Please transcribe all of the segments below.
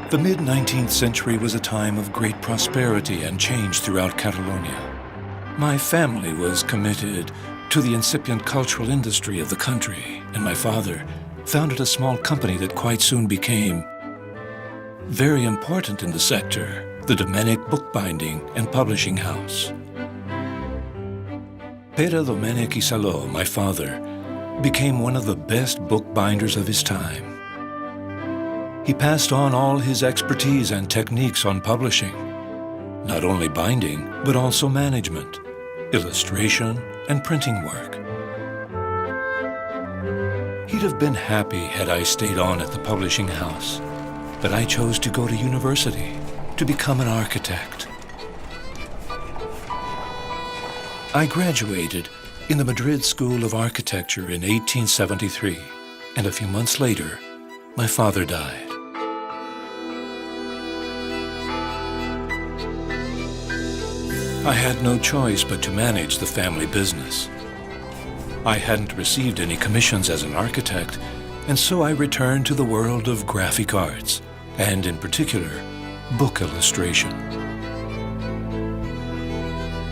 The mid-19th century was a time of great prosperity and change throughout Catalonia. My family was committed to the incipient cultural industry of the country, and my father founded a small company that quite soon became very important in the sector, the Domènech Bookbinding and Publishing House. Pere Domènech y Saló, my father, became one of the best bookbinders of his time. He passed on all his expertise and techniques on publishing, not only binding, but also management, illustration, and printing work. He'd have been happy had I stayed on at the publishing house, but I chose to go to university to become an architect. I graduated in the Madrid School of Architecture in 1873, and a few months later, my father died. I had no choice but to manage the family business. I hadn't received any commissions as an architect, and so I returned to the world of graphic arts, and in particular, book illustration.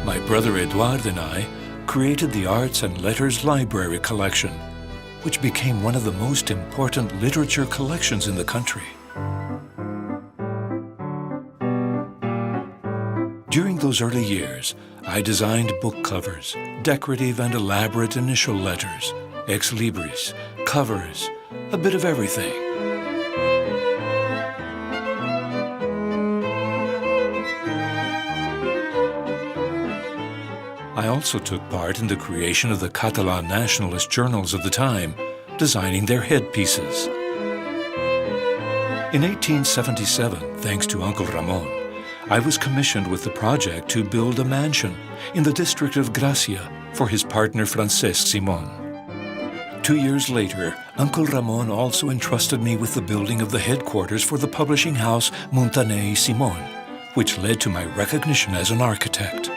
My brother Eduard and I created the Arts and Letters Library Collection, which became one of the most important literature collections in the country. During those early years, I designed book covers, decorative and elaborate initial letters, ex libris, covers, a bit of everything. I also took part in the creation of the Catalan nationalist journals of the time, designing their headpieces. In 1877, thanks to Uncle Ramon, I was commissioned with the project to build a mansion in the district of Gracia for his partner Francesc Simon. 2 years later, Uncle Ramon also entrusted me with the building of the headquarters for the publishing house Montaner y Simon, which led to my recognition as an architect.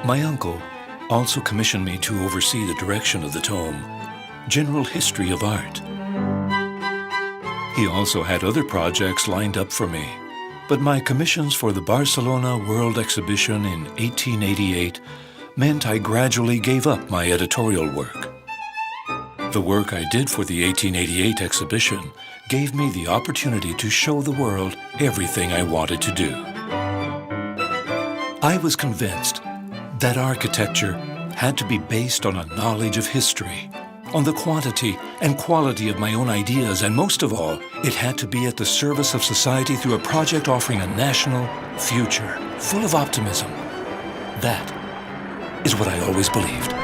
My uncle also commissioned me to oversee the direction of the tome, General History of Art. He also had other projects lined up for me, but my commissions for the Barcelona World Exhibition in 1888 meant I gradually gave up my editorial work. The work I did for the 1888 exhibition gave me the opportunity to show the world everything I wanted to do. I was convinced that architecture had to be based on a knowledge of history, on the quantity and quality of my own ideas, and most of all, it had to be at the service of society through a project offering a national future full of optimism. That is what I always believed.